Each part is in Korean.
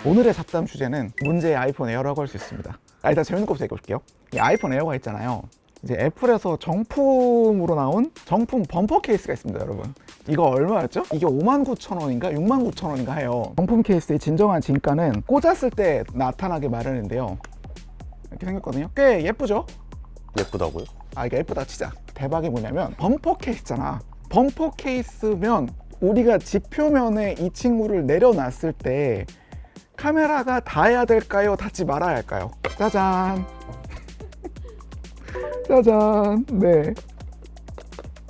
오늘의 잡담 주제는 문제의 아이폰 에어라고 할 수 있습니다. 일단 재밌는 것부터 얘기해 볼게요. 이 아이폰 에어가 있잖아요. 이제 애플에서 정품으로 나온 정품 범퍼 케이스가 있습니다, 여러분. 이거 얼마였죠? 이게 59,000원인가 69,000원인가 해요. 정품 케이스의 진정한 진가는 꽂았을 때 나타나게 마련인데요. 이렇게 생겼거든요. 꽤 예쁘죠? 예쁘다고요? 이게 예쁘다 치자. 대박이 뭐냐면 범퍼 케이스잖아. 범퍼 케이스면 우리가 지표면에 이 친구를 내려놨을 때 카메라가 닿아야 될까요? 닿지 말아야 할까요? 짜잔. 짜잔. 네.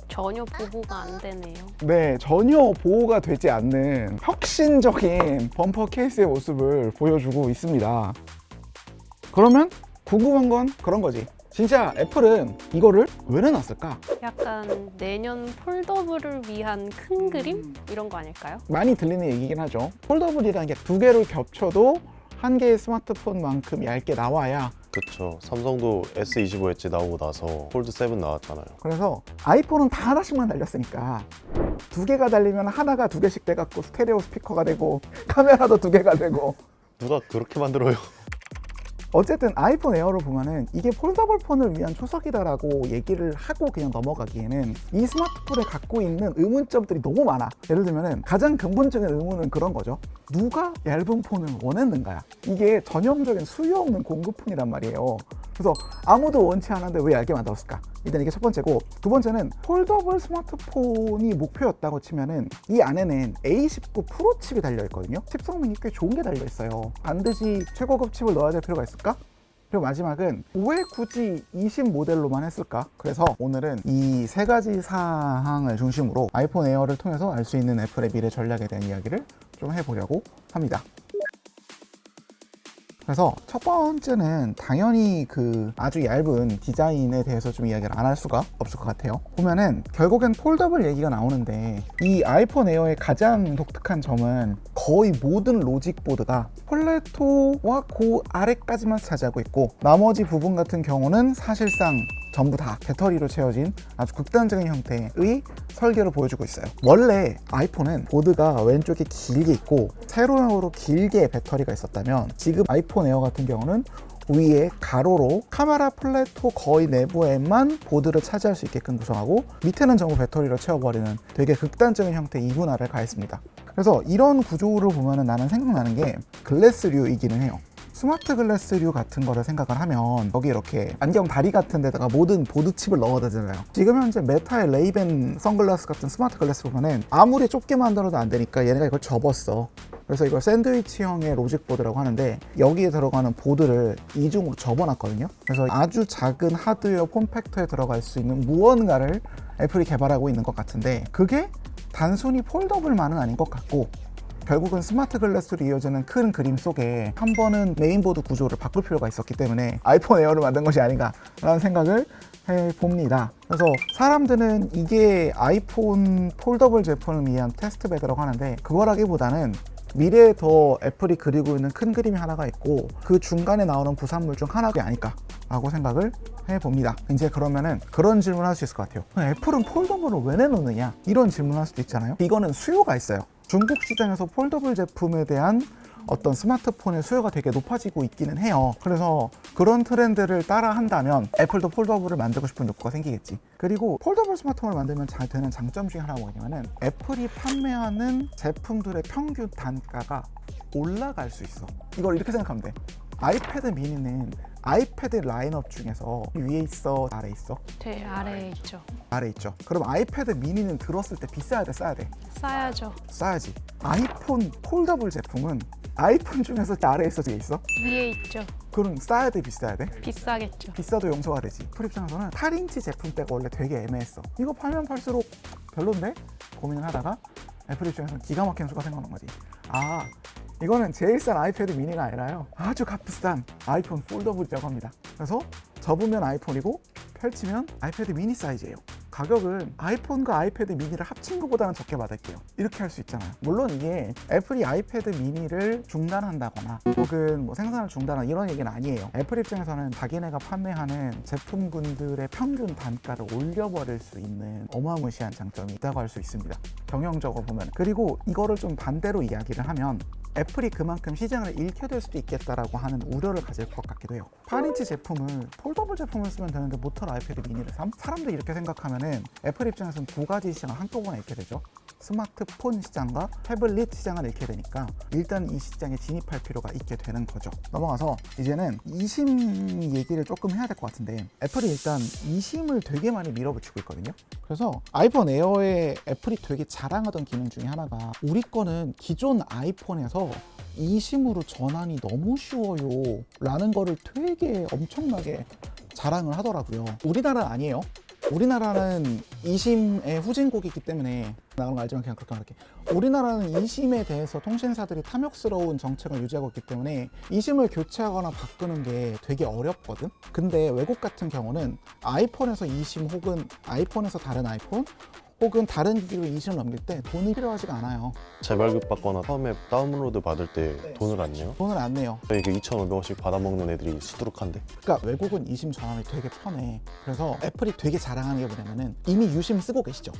전혀 보호가 안 되네요. 네, 전혀 보호가 되지 않는 혁신적인 범퍼 케이스의 모습을 보여주고 있습니다. 그러면 궁금한 건 그런 거지. 진짜 애플은 이거를 왜 내놨을까? 약간 내년 폴더블을 위한 큰 그림? 이런 거 아닐까요? 많이 들리는 얘기긴 하죠. 폴더블이라는 게 두 개를 겹쳐도 한 개의 스마트폰만큼 얇게 나와야, 그쵸. 삼성도 S25 엣지 나오고 나서 폴드 7 나왔잖아요. 그래서 아이폰은 다 하나씩만 달렸으니까 두 개가 달리면 하나가 두 개씩 돼갖고 스테레오 스피커가 되고 카메라도 두 개가 되고. 누가 그렇게 만들어요? 어쨌든 아이폰 에어를 보면은 이게 폴더블 폰을 위한 초석이다라고 얘기를 하고 그냥 넘어가기에는 이 스마트폰에 갖고 있는 의문점들이 너무 많아. 예를 들면은 가장 근본적인 의문은 그런 거죠. 누가 얇은 폰을 원했는가야. 이게 전형적인 수요 없는 공급폰이란 말이에요. 그래서 아무도 원치 않았는데 왜 얇게 만들었을까? 일단 이게 첫 번째고, 두 번째는 폴더블 스마트폰이 목표였다고 치면은 이 안에는 A19 프로 칩이 달려있거든요. 칩 성능이 꽤 좋은 게 달려있어요. 반드시 최고급 칩을 넣어야 될 필요가 있을까? 그리고 마지막은 왜 굳이 20 모델로만 했을까? 그래서 오늘은 이 세 가지 사항을 중심으로 아이폰 에어를 통해서 알 수 있는 애플의 미래 전략에 대한 이야기를 좀 해보려고 합니다. 그래서 첫 번째는 당연히 그 아주 얇은 디자인에 대해서 좀 이야기를 안 할 수가 없을 것 같아요. 보면은 결국엔 폴더블 얘기가 나오는데 이 아이폰 에어의 가장 독특한 점은 거의 모든 로직 보드가 플래토와 그 아래까지만 차지하고 있고, 나머지 부분 같은 경우는 사실상 전부 다 배터리로 채워진 아주 극단적인 형태의 설계를 보여주고 있어요. 원래 아이폰은 보드가 왼쪽에 길게 있고 세로형으로 길게 배터리가 있었다면, 지금 아이폰 에어 같은 경우는 위에 가로로 카메라 플래토 거의 내부에만 보드를 차지할 수 있게끔 구성하고 밑에는 전부 배터리로 채워버리는 되게 극단적인 형태의 이분화를 가했습니다. 그래서 이런 구조를 보면 나는 생각나는 게 글래스류이기는 해요. 스마트 글래스류 같은 거를 생각을 하면 여기 이렇게 안경 다리 같은 데다가 모든 보드칩을 넣어야 되잖아요. 지금 현재 메타의 레이벤 선글라스 같은 스마트 글래스 보면은 아무리 좁게 만들어도 안 되니까 얘네가 이걸 접었어. 그래서 이걸 샌드위치형의 로직 보드라고 하는데, 여기에 들어가는 보드를 이중으로 접어놨거든요. 그래서 아주 작은 하드웨어 폼팩터에 들어갈 수 있는 무언가를 애플이 개발하고 있는 것 같은데, 그게 단순히 폴더블만은 아닌 것 같고, 결국은 스마트 글래스로 이어지는 큰 그림 속에 한 번은 메인보드 구조를 바꿀 필요가 있었기 때문에 아이폰 에어를 만든 것이 아닌가라는 생각을 해봅니다. 그래서 사람들은 이게 아이폰 폴더블 제품을 위한 테스트베드라고 하는데, 그거라기보다는 미래에 더 애플이 그리고 있는 큰 그림이 하나가 있고 그 중간에 나오는 부산물 중 하나가 아닐까라고 생각을 해봅니다. 이제 그러면은 그런 질문을 할 수 있을 것 같아요. 애플은 폴더블을 왜 내놓느냐, 이런 질문을 할 수도 있잖아요. 이거는 수요가 있어요. 중국 시장에서 폴더블 제품에 대한 어떤 스마트폰의 수요가 되게 높아지고 있기는 해요. 그래서 그런 트렌드를 따라 한다면 애플도 폴더블을 만들고 싶은 욕구가 생기겠지. 그리고 폴더블 스마트폰을 만들면 잘 되는 장점 중에 하나가 뭐냐면은 애플이 판매하는 제품들의 평균 단가가 올라갈 수 있어. 이걸 이렇게 생각하면 돼. 아이패드 미니는 아이패드 라인업 중에서 위에 있어, 아래 있어? 제일 아래에 있죠. 아래 있죠. 그럼 아이패드 미니는 들었을 때 비싸야 돼, 싸야 돼? 싸야죠. 싸야지. 아이폰 폴더블 제품은 아이폰 중에서 아래에 있어, 뒤에 있어? 위에 있죠. 그럼 싸야 돼, 비싸야 돼? 비싸겠죠. 비싸도 용서가 되지. 애플 입장에서는 8인치 제품대가 원래 되게 애매했어. 이거 팔면 팔수록 별론데? 고민을 하다가 애플 입장에서는 기가 막힌 수가 생각난 거지. 이거는 제일 싼 아이패드 미니가 아니라요, 아주 값비싼 아이폰 폴더블이라고 합니다. 그래서 접으면 아이폰이고 펼치면 아이패드 미니 사이즈예요. 가격은 아이폰과 아이패드 미니를 합친 것보다는 적게 받을게요. 이렇게 할 수 있잖아요. 물론 이게 애플이 아이패드 미니를 중단한다거나 혹은 뭐 생산을 중단하는 이런 얘기는 아니에요. 애플 입장에서는 자기네가 판매하는 제품군들의 평균 단가를 올려버릴 수 있는 어마무시한 장점이 있다고 할 수 있습니다. 경영적으로 보면. 그리고 이거를 좀 반대로 이야기를 하면 애플이 그만큼 시장을 잃게 될 수도 있겠다라고 하는 우려를 가질 것 같기도 해요. 8인치 제품을 폴더블 제품을 쓰면 되는데 모터로 아이패드 미니를 삼? 사람들이 이렇게 생각하면은 애플 입장에서는 두 가지 시장을 한꺼번에 잃게 되죠. 스마트폰 시장과 태블릿 시장을 잃게 되니까 일단 이 시장에 진입할 필요가 있게 되는 거죠. 넘어가서 이제는 eSIM 얘기를 조금 해야 될 것 같은데, 애플이 일단 eSIM을 되게 많이 밀어붙이고 있거든요. 그래서 아이폰 에어에 애플이 되게 자랑하던 기능 중에 하나가, 우리 거는 기존 아이폰에서 eSIM으로 전환이 너무 쉬워요 라는 거를 되게 엄청나게 자랑을 하더라고요. 우리나라는 아니에요. 우리나라는 eSIM의 후진국이기 때문에 나오는 거 알지만 그냥 그렇게 말할게. 우리나라는 eSIM에 대해서 통신사들이 탐욕스러운 정책을 유지하고 있기 때문에 eSIM을 교체하거나 바꾸는 게 되게 어렵거든. 근데 외국 같은 경우는 아이폰에서 eSIM 혹은 아이폰에서 다른 아이폰 혹은 다른 기기로 eSIM을 넘길 때 돈이 필요하지가 않아요. 재발급 받거나 처음에 다운로드 받을 때 네. 돈을 안 내요? 돈을 안 내요. 저희 그 2,500원씩 받아먹는 애들이 수두룩한데? 그러니까 외국은 eSIM 전환이 되게 편해. 그래서 애플이 되게 자랑하는 게 뭐냐면은, 이미 유심 쓰고 계시죠.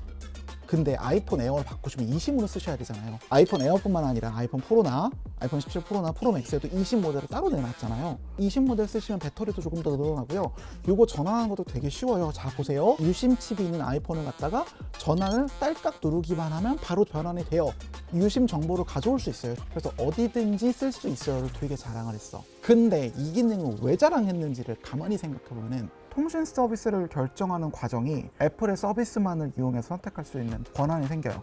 근데 아이폰 에어를 바꾸시면 eSIM으로 쓰셔야 되잖아요. 아이폰 에어뿐만 아니라 아이폰 프로나 아이폰 17 프로나 프로 맥스에도 eSIM 모델을 따로 내놨잖아요. eSIM 모델 쓰시면 배터리도 조금 더 늘어나고요. 이거 전환하는 것도 되게 쉬워요. 자 보세요. 유심 칩이 있는 아이폰을 갖다가 전환을 딸깍 누르기만 하면 바로 변환이 돼요. 유심 정보를 가져올 수 있어요. 그래서 어디든지 쓸 수 있어요를 되게 자랑을 했어. 근데 이 기능을 왜 자랑했는지를 가만히 생각해보면, 통신 서비스를 결정하는 과정이 애플의 서비스만을 이용해서 선택할 수 있는 권한이 생겨요.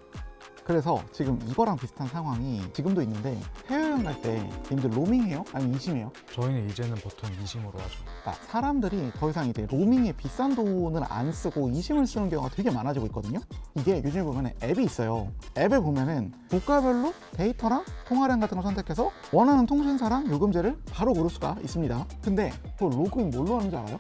그래서 지금 이거랑 비슷한 상황이 지금도 있는데, 해외여행 갈 때 님들 로밍해요? 아니면 eSIM해요? 저희는 이제는 보통 eSIM으로 하죠. 그러니까 사람들이 더 이상 이제 로밍에 비싼 돈을 안 쓰고 eSIM을 쓰는 경우가 되게 많아지고 있거든요. 이게 요즘에 보면 앱이 있어요. 앱에 보면은 국가별로 데이터랑 통화량 같은 걸 선택해서 원하는 통신사랑 요금제를 바로 고를 수가 있습니다. 근데 그 로그인 뭘로 하는지 알아요?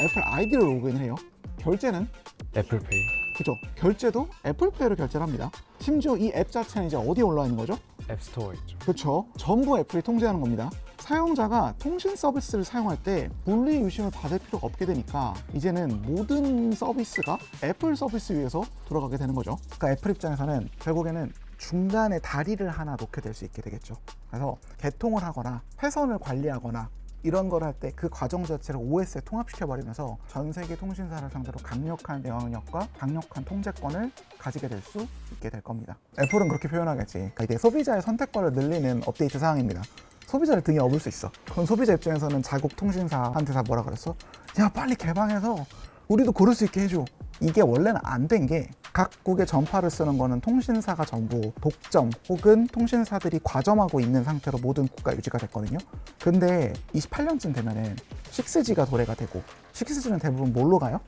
애플 아이디로 로그인을 해요. 결제는 애플페이. 그죠? 결제도 애플페이로 결제를 합니다. 심지어 이 앱 자체는 이제 어디에 올라와 있는 거죠? 앱스토어에 있죠. 그렇죠. 전부 애플이 통제하는 겁니다. 사용자가 통신 서비스를 사용할 때 분리 유심을 받을 필요가 없게 되니까 이제는 모든 서비스가 애플 서비스 위에서 돌아가게 되는 거죠. 그러니까 애플 입장에서는 결국에는 중간에 다리를 하나 놓게 될 수 있게 되겠죠. 그래서 개통을 하거나 회선을 관리하거나 이런 걸 할 때 그 과정 자체를 OS에 통합시켜버리면서 전 세계 통신사를 상대로 강력한 영향력과 강력한 통제권을 가지게 될 수 있게 될 겁니다. 애플은 그렇게 표현하겠지. 그러니까 이게 소비자의 선택권을 늘리는 업데이트 사항입니다. 소비자를 등에 업을 수 있어. 그럼 소비자 입장에서는 자국 통신사한테 다 뭐라 그랬어? 야 빨리 개방해서 우리도 고를 수 있게 해줘. 이게 원래는 안 된 게, 각국의 전파를 쓰는 거는 통신사가 전부 독점 혹은 통신사들이 과점하고 있는 상태로 모든 국가 유지가 됐거든요. 근데 28년쯤 되면은 6G가 도래가 되고, 6G는 대부분 뭘로 가요?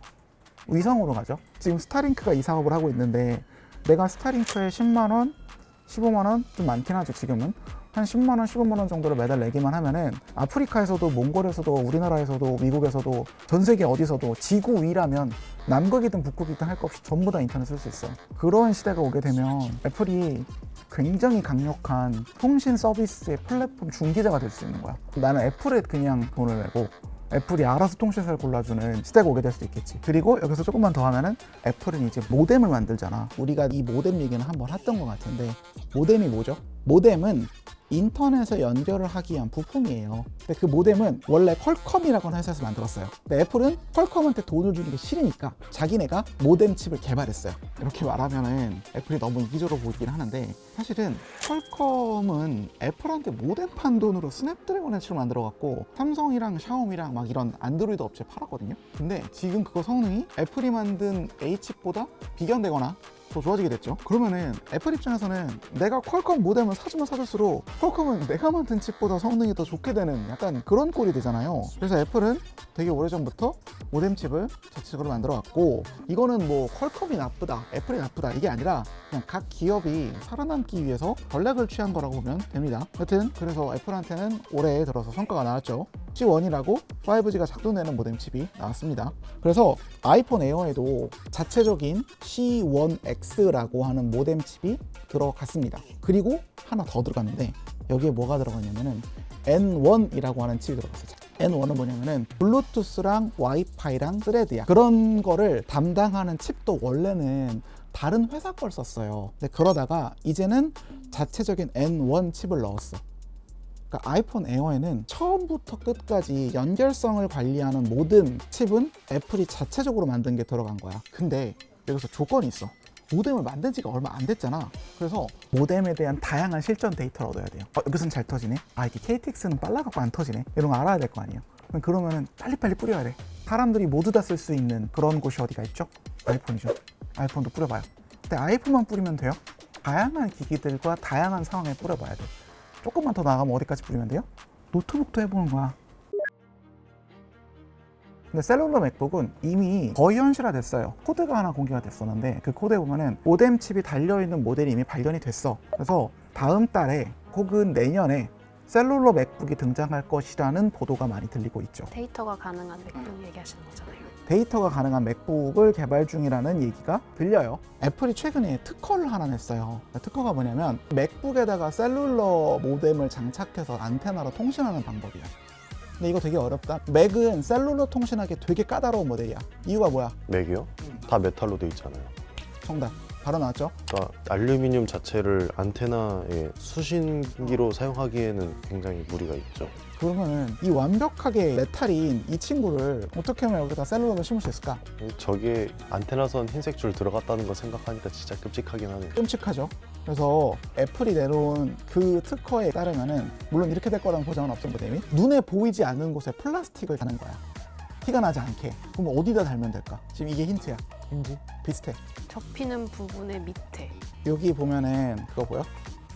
위성으로 가죠. 지금 스타링크가 이 사업을 하고 있는데, 내가 스타링크에 10만원, 15만원 좀 많긴 하죠 지금은. 한 10만원, 15만원 정도를 매달 내기만 하면은 아프리카에서도 몽골에서도 우리나라에서도 미국에서도 전 세계 어디서도 지구 위라면 남극이든 북극이든 할 것 없이 전부 다 인터넷 쓸 수 있어. 그런 시대가 오게 되면 애플이 굉장히 강력한 통신 서비스의 플랫폼 중개자가 될 수 있는 거야. 나는 애플에 그냥 돈을 내고 애플이 알아서 통신사를 골라주는 시대가 오게 될 수도 있겠지. 그리고 여기서 조금만 더 하면은 애플은 이제 모뎀을 만들잖아. 우리가 이 모뎀 얘기는 한번 했던 것 같은데, 모뎀이 뭐죠? 모뎀은 인터넷에 연결을 하기 위한 부품이에요. 근데 그 모뎀은 원래 퀄컴이라고 회사에서 만들었어요. 근데 애플은 퀄컴한테 돈을 주는 게 싫으니까 자기네가 모뎀 칩을 개발했어요. 이렇게 말하면은 애플이 너무 이기적으로 보이긴 하는데, 사실은 퀄컴은 애플한테 모뎀 판 돈으로 스냅드래곤 칩을 만들어갖고 삼성이랑 샤오미랑 막 이런 안드로이드 업체에 팔았거든요. 근데 지금 그거 성능이 애플이 만든 A칩보다 비견되거나 더 좋아지게 됐죠. 그러면은 애플 입장에서는 내가 퀄컴 모뎀을 사주면 사줄수록 퀄컴은 내가 만든 칩보다 성능이 더 좋게 되는 약간 그런 꼴이 되잖아요. 그래서 애플은 되게 오래전부터 모뎀 칩을 자체적으로 만들어 왔고, 이거는 뭐 퀄컴이 나쁘다, 애플이 나쁘다 이게 아니라 그냥 각 기업이 살아남기 위해서 전략을 취한 거라고 보면 됩니다. 여튼 그래서 애플한테는 올해 들어서 성과가 나왔죠. C1이라고 5G가 작동되는 모뎀 칩이 나왔습니다. 그래서 아이폰 에어에도 자체적인 C1X라고 하는 모뎀 칩이 들어갔습니다. 그리고 하나 더 들어갔는데, 여기에 뭐가 들어갔냐면은 N1이라고 하는 칩이 들어갔어요. N1은 뭐냐면은 블루투스랑 와이파이랑 스레드야. 그런 거를 담당하는 칩도 원래는 다른 회사 걸 썼어요. 근데 그러다가 이제는 자체적인 N1 칩을 넣었어. 그러니까 아이폰 에어에는 처음부터 끝까지 연결성을 관리하는 모든 칩은 애플이 자체적으로 만든 게 들어간 거야. 근데 여기서 조건이 있어. 모뎀을 만든 지가 얼마 안 됐잖아. 그래서 모뎀에 대한 다양한 실전 데이터를 얻어야 돼요. 여기서는 잘 터지네. 이게 KTX는 빨라갖고 안 터지네. 이런 거 알아야 될 거 아니에요. 그러면은 빨리빨리 뿌려야 돼. 사람들이 모두 다 쓸 수 있는 그런 곳이 어디가 있죠? 아이폰이죠. 아이폰도 뿌려봐요. 근데 아이폰만 뿌리면 돼요? 다양한 기기들과 다양한 상황에 뿌려봐야 돼. 조금만 더 나가면 어디까지 뿌리면 돼요? 노트북도 해보는 거야. 근데 셀룰러 맥북은 이미 거의 현실화됐어요. 코드가 하나 공개가 됐었는데 그 코드에 보면은 모뎀 칩이 달려있는 모델이 이미 발견이 됐어. 그래서 다음 달에 혹은 내년에 셀룰러 맥북이 등장할 것이라는 보도가 많이 들리고 있죠. 데이터가 가능한 맥북 얘기하시는 거잖아요. 데이터가 가능한 맥북을 개발 중이라는 얘기가 들려요. 애플이 최근에 특허를 하나 냈어요. 특허가 뭐냐면 맥북에다가 셀룰러 모뎀을 장착해서 안테나로 통신하는 방법이야. 근데 이거 되게 어렵다. 맥은 셀룰러 통신하기 되게 까다로운 모델이야. 이유가 뭐야? 맥이요? 다 메탈로 돼 있잖아요. 정답. 바로 나왔죠? 그러니까 알루미늄 자체를 안테나의 수신기로 사용하기에는 굉장히 무리가 있죠. 그러면은 이 완벽하게 메탈인 이 친구를 어떻게 하면 여기다 셀룰러를 심을 수 있을까? 저게 안테나선 흰색 줄 들어갔다는 거 생각하니까 진짜 끔찍하긴 하네요. 끔찍하죠. 그래서 애플이 내놓은 그 특허에 따르면은 물론 이렇게 될 거라는 보장은 없어 모뎀이 눈에 보이지 않는 곳에 플라스틱을 다는 거야. 티가 나지 않게. 그럼 어디다 달면 될까? 지금 이게 힌트야. 힌지? 비슷해. 접히는 부분의 밑에. 여기 보면은 그거 보여?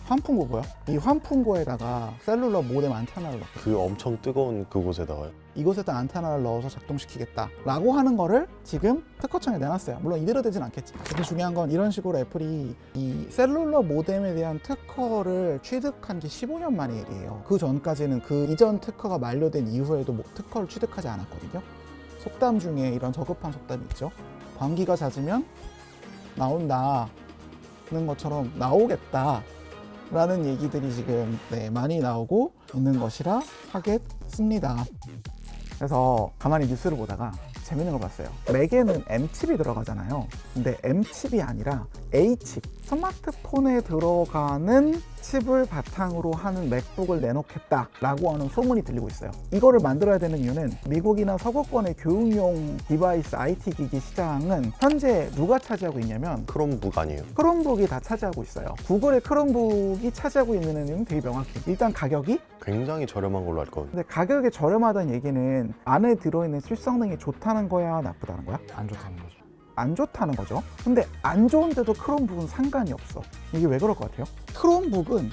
환풍구 보여? 이 환풍구에다가 셀룰러 모뎀 안테나를 넣고 그 엄청 뜨거운 그곳에다가요. 이곳에다 안테나를 넣어서 작동시키겠다 라고 하는 거를 지금 특허청에 내놨어요. 물론 이대로 되진 않겠지. 근데 중요한 건 이런 식으로 애플이 이 셀룰러 모뎀에 대한 특허를 취득한 게 15년 만의 일이에요. 그 전까지는 그 이전 특허가 만료된 이후에도 특허를 취득하지 않았거든요. 속담 중에 이런 저급한 속담이 있죠. 방귀가 잦으면 나온다는 것처럼 나오겠다 라는 얘기들이 지금 많이 나오고 있는 것이라 하겠습니다. 그래서 가만히 뉴스를 보다가 재밌는 걸 봤어요. 맥에는 M칩이 들어가잖아요. 근데 M칩이 아니라 A칩, 스마트폰에 들어가는 칩을 바탕으로 하는 맥북을 내놓겠다라고 하는 소문이 들리고 있어요. 이거를 만들어야 되는 이유는 미국이나 서구권의 교육용 디바이스 IT 기기 시장은 현재 누가 차지하고 있냐면 크롬북 아니에요? 크롬북이 다 차지하고 있어요. 구글의 크롬북이 차지하고 있는 이유는 되게 명확해. 일단 가격이 굉장히 저렴한 걸로 알거든요. 근데 가격이 저렴하다는 얘기는 안에 들어있는 칩 성능이 좋다는 거야, 나쁘다는 거야? 안 좋다는 거죠. 안 좋다는 거죠. 근데 안 좋은데도 크롬북은 상관이 없어. 이게 왜 그럴 것 같아요? 크롬북은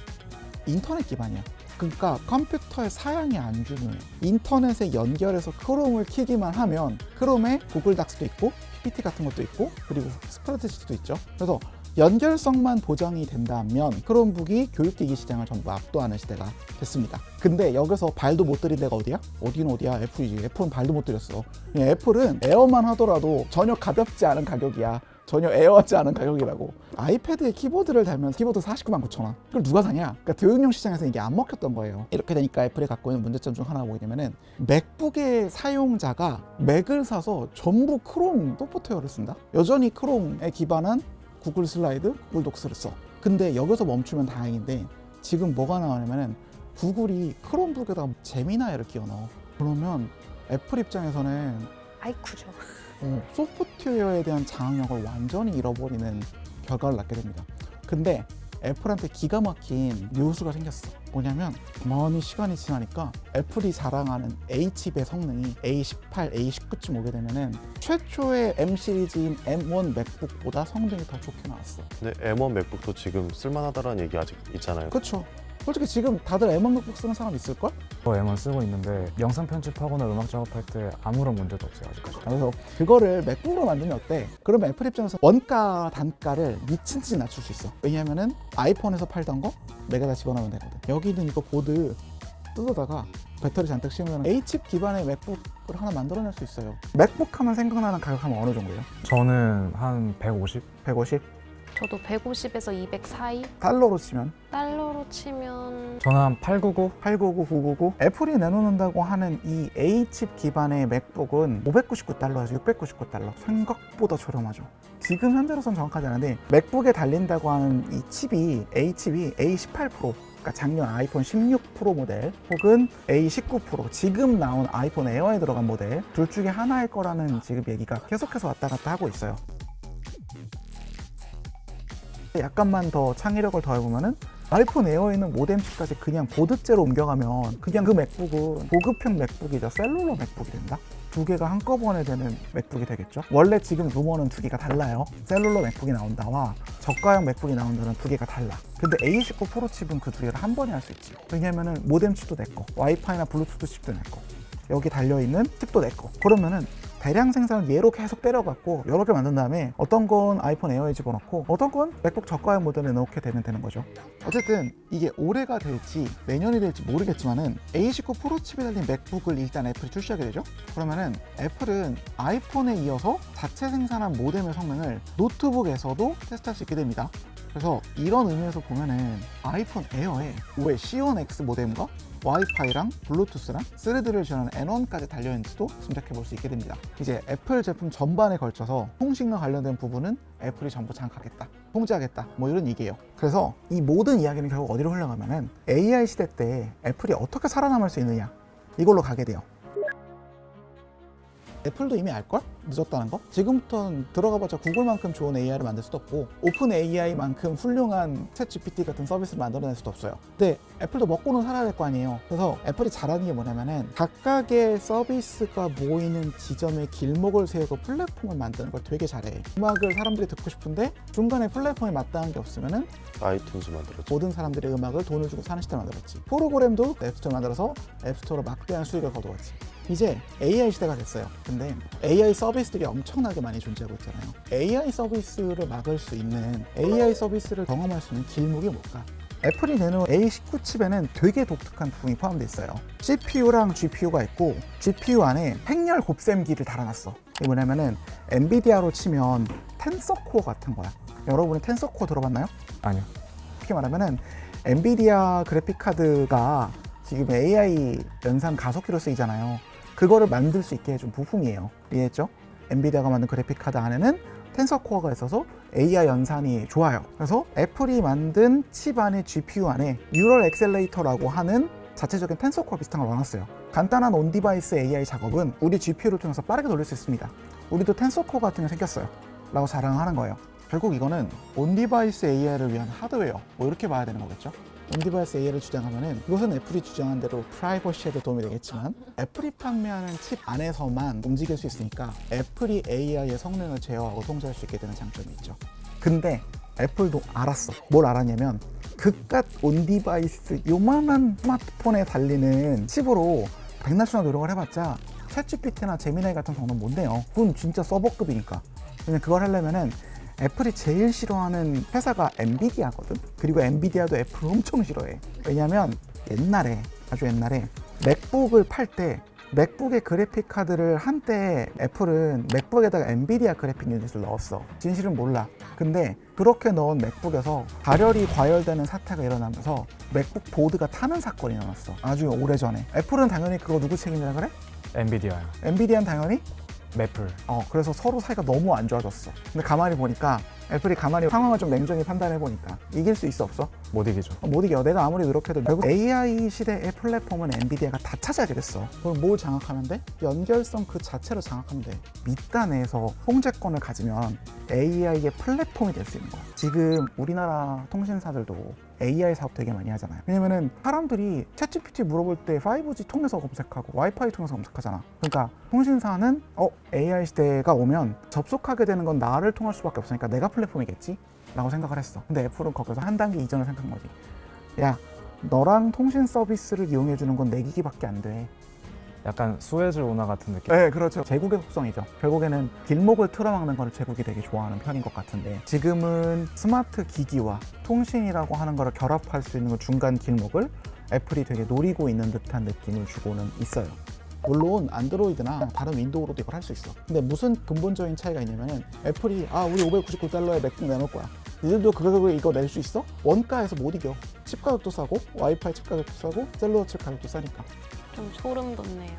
인터넷 기반이야. 그러니까 컴퓨터에 사양이 안 주는 인터넷에 연결해서 크롬을 키기만 하면 크롬에 구글 닥스도 있고 PPT 같은 것도 있고 그리고 스프레드시트도 있죠. 그래서 연결성만 보장이 된다면 크롬북이 교육기기 시장을 전부 압도하는 시대가 됐습니다. 근데 여기서 발도 못 들인 데가 어디야? 어디는 어디야? 애플이지. 애플은 발도 못 들였어. 애플은 에어만 하더라도 전혀 가볍지 않은 가격이야. 전혀 에어하지 않은 가격이라고. 아이패드에 키보드를 달면 키보드 49만 9천 원. 그걸 누가 사냐? 그러니까 교육용 시장에서 이게 안 먹혔던 거예요. 이렇게 되니까 애플이 갖고 있는 문제점 중 하나가 뭐냐면은 맥북의 사용자가 맥을 사서 전부 크롬 소프트웨어를 쓴다. 여전히 크롬에 기반한 구글 슬라이드, 구글 독스를 써. 근데 여기서 멈추면 다행인데 지금 뭐가 나오냐면은 구글이 크롬북에다가 제미나이를 끼워 넣어. 그러면 애플 입장에서는 아이쿠죠. 소프트웨어에 대한 장악력을 완전히 잃어버리는 결과를 낳게 됩니다. 근데 애플한테 기가 막힌 묘수가 생겼어. 뭐냐면 많이 시간이 지나니까 애플이 자랑하는 A칩의 성능이 A18, A19쯤 오게 되면은 최초의 M 시리즈인 M1 맥북보다 성능이 더 좋게 나왔어. 근데 M1 맥북도 지금 쓸만하다라는 얘기 아직 있잖아요. 그렇죠. 솔직히 지금 다들 M1 맥북 쓰는 사람 있을걸? 저 M1 쓰고 있는데 영상 편집하거나 음악 작업할 때 아무런 문제도 없어요 아직까지. 그래서 그거를 맥북으로 만들면 어때? 그러면 애플 입장에서 원가 단가를 미친 듯이 낮출 수 있어. 왜냐면은 아이폰에서 팔던 거 맥에다 집어넣으면 되거든. 여기는 이거 보드 뜯어다가 배터리 잔뜩 씌우면 A칩 기반의 맥북을 하나 만들어낼 수 있어요. 맥북 하면 생각나는 가격 하면 어느 정도예요? 저는 한 150? 150? 저도 150에서 200 사이? 달러로 치면 달러로 치면 저는 한 899? 899, 999. 애플이 내놓는다고 하는 이 A칩 기반의 맥북은 599달러에서 699달러. 생각보다 저렴하죠. 지금 현재로선 정확하지 않은데 맥북에 달린다고 하는 이 칩이 A칩이 A18 프로, 그러니까 작년 아이폰 16 프로 모델 혹은 A19 프로, 지금 나온 아이폰 에어에 들어간 모델 둘 중에 하나일 거라는 지금 얘기가 계속해서 왔다 갔다 하고 있어요. 약간만 더 창의력을 더해보면은 아이폰 에어에 있는 모뎀칩까지 그냥 보드째로 옮겨가면 그냥 그 맥북은 고급형 맥북이자 셀룰러 맥북이 된다? 두 개가 한꺼번에 되는 맥북이 되겠죠. 원래 지금 루머는 두 개가 달라요. 셀룰러 맥북이 나온다와 저가형 맥북이 나온다는 두 개가 달라. 근데 A19 프로 칩은 그 두 개를 한 번에 할 수 있지. 왜냐면은 모뎀 칩도 내 거, 와이파이나 블루투스 칩도 내 거, 여기 달려있는 칩도 내 거. 그러면은 대량 생산을 얘로 계속 때려갖고 여러 개 만든 다음에 어떤 건 아이폰 에어에 집어넣고 어떤 건 맥북 저가형 모델에 넣게 되는 거죠. 어쨌든 이게 올해가 될지 내년이 될지 모르겠지만은 A19 프로 칩에 달린 맥북을 일단 애플이 출시하게 되죠. 그러면은 애플은 아이폰에 이어서 자체 생산한 모뎀의 성능을 노트북에서도 테스트할 수 있게 됩니다. 그래서 이런 의미에서 보면은 아이폰 에어에 올해 C1X 모뎀과 와이파이랑 블루투스랑 스레드를 지원하는 N1까지 달려있는지도 짐작해 볼 수 있게 됩니다. 이제 애플 제품 전반에 걸쳐서 통신과 관련된 부분은 애플이 전부 장악하겠다, 통제하겠다, 뭐 이런 얘기예요. 그래서 이 모든 이야기는 결국 어디로 흘러가면은 AI 시대 때 애플이 어떻게 살아남을 수 있느냐, 이걸로 가게 돼요. 애플도 이미 알걸? 늦었다는 거? 지금부터는 들어가봤자 구글만큼 좋은 AI를 만들 수도 없고 오픈 AI만큼 훌륭한 챗 GPT 같은 서비스를 만들어낼 수도 없어요. 근데 애플도 먹고는 살아야 될 거 아니에요. 그래서 애플이 잘하는 게 뭐냐면은 각각의 서비스가 모이는 지점에 길목을 세우고 플랫폼을 만드는 걸 되게 잘해. 음악을 사람들이 듣고 싶은데 중간에 플랫폼에 마땅한 게 없으면은 아이튠즈 만들었죠. 모든 사람들의 음악을 돈을 주고 사는 시대를 만들었지. 프로그램도 앱스토어 만들어서 앱스토어로 막대한 수익을 거두었지. 이제 AI 시대가 됐어요. 근데 AI 서비스들이 엄청나게 많이 존재하고 있잖아요. AI 서비스를 막을 수 있는, AI 서비스를 경험할 수 있는 길목이 뭘까? 애플이 내놓은 A19 칩에는 되게 독특한 부분이 포함되어 있어요. CPU랑 GPU가 있고 GPU 안에 행렬 곱셈기를 달아놨어. 이게 뭐냐면은 엔비디아로 치면 텐서 코어 같은 거야. 여러분이 텐서 코어 들어봤나요? 아니요. 쉽게 말하면은 엔비디아 그래픽 카드가 지금 AI 연산 가속기로 쓰이잖아요. 그거를 만들 수 있게 해준 부품이에요. 이해했죠? 엔비디아가 만든 그래픽 카드 안에는 텐서 코어가 있어서 AI 연산이 좋아요. 그래서 애플이 만든 칩 안에 GPU 안에 뉴럴 엑셀레이터라고 하는 자체적인 텐서 코어 비슷한 걸 넣어놨어요. 간단한 온디바이스 AI 작업은 우리 GPU를 통해서 빠르게 돌릴 수 있습니다. 우리도 텐서 코어 같은 게 생겼어요 라고 자랑하는 거예요. 결국 이거는 온디바이스 AI를 위한 하드웨어, 뭐 이렇게 봐야 되는 거겠죠. 온디바이스 AI를 주장하면은 이것은 애플이 주장한 대로 프라이버시에도 도움이 되겠지만 애플이 판매하는 칩 안에서만 움직일 수 있으니까 애플이 AI의 성능을 제어하고 통제할 수 있게 되는 장점이 있죠. 근데 애플도 알았어. 뭘 알았냐면 그깟 온디바이스 요만한 스마트폰에 달리는 칩으로 백날수나 노력을 해봤자 챗GPT나 제미나이 같은 성능 못 내요. 그건 진짜 서버급이니까. 왜냐면 그걸 하려면은 애플이 제일 싫어하는 회사가 엔비디아거든. 그리고 엔비디아도 애플을 엄청 싫어해. 왜냐면 옛날에, 아주 옛날에 맥북을 팔 때 맥북의 그래픽 카드를 한때 애플은 맥북에다가 엔비디아 그래픽 유닛을 넣었어. 진실은 몰라. 근데 그렇게 넣은 맥북에서 발열이 과열되는 사태가 일어나면서 맥북 보드가 타는 사건이 일어났어. 아주 오래전에. 애플은 당연히 그거 누구 책임이라 그래? 엔비디아요. 엔비디아는 당연히 매플. 그래서 서로 사이가 너무 안 좋아졌어. 근데 가만히 보니까 애플이 가만히 상황을 좀 냉정히 판단해 보니까 이길 수 있어 없어? 못 이기죠. 못 이겨. 내가 아무리 노력해도 결국 AI 시대의 플랫폼은 엔비디아가 다 차지하게 됐어. 그럼 뭘 장악하면 돼? 연결성 그 자체를 장악하면 돼. 밑단에서 통제권을 가지면 AI의 플랫폼이 될 수 있는 거야. 지금 우리나라 통신사들도 AI 사업 되게 많이 하잖아요. 왜냐면은 사람들이 챗GPT 물어볼 때 5G 통해서 검색하고 와이파이 통해서 검색하잖아. 그러니까 통신사는 AI 시대가 오면 접속하게 되는 건 나를 통할 수밖에 없으니까 내가 플랫폼이겠지? 라고 생각을 했어. 근데 애플은 거기서 한 단계 이전을 생각한 거지. 야, 너랑 통신 서비스를 이용해 주는 건 내 기기밖에 안 돼. 약간 수에즈 운하 같은 느낌. 네, 그렇죠. 제국의 속성이죠. 결국에는 길목을 틀어막는 걸 제국이 되게 좋아하는 편인 것 같은데 지금은 스마트 기기와 통신이라고 하는 걸 결합할 수 있는 그 중간 길목을 애플이 되게 노리고 있는 듯한 느낌을 주고는 있어요. 물론 안드로이드나 다른 윈도우로도 이걸 할 수 있어. 근데 무슨 근본적인 차이가 있냐면은 애플이 우리 $599에 맥북 내놓을 거야. 니들도 그 가격에 이거 낼 수 있어? 원가에서 못 이겨. 칩 가격도 싸고 와이파이 칩 가격도 싸고 셀러리 칩 가격도 싸니까. 좀 소름 돋네요.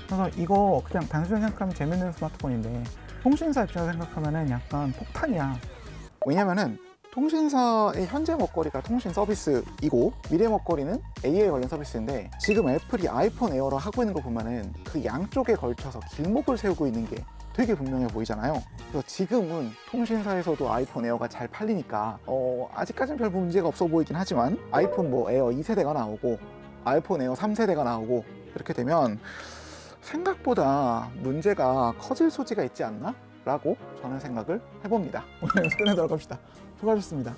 그래서 이거 그냥 단순히 생각하면 재밌는 스마트폰인데 통신사 입장에서 생각하면은 약간 폭탄이야. 왜냐면은 통신사의 현재 먹거리가 통신 서비스이고 미래 먹거리는 AI 관련 서비스인데 지금 애플이 아이폰 에어로 하고 있는 거 보면은 그 양쪽에 걸쳐서 길목을 세우고 있는 게 되게 분명해 보이잖아요. 그래서 지금은 통신사에서도 아이폰 에어가 잘 팔리니까 아직까지는 별 문제가 없어 보이긴 하지만 아이폰 뭐 에어 2세대가 나오고 아이폰 에어 3세대가 나오고 이렇게 되면 생각보다 문제가 커질 소지가 있지 않나? 라고 저는 생각을 해봅니다. 오늘 여기서 끝내도록 합시다. 수고하셨습니다.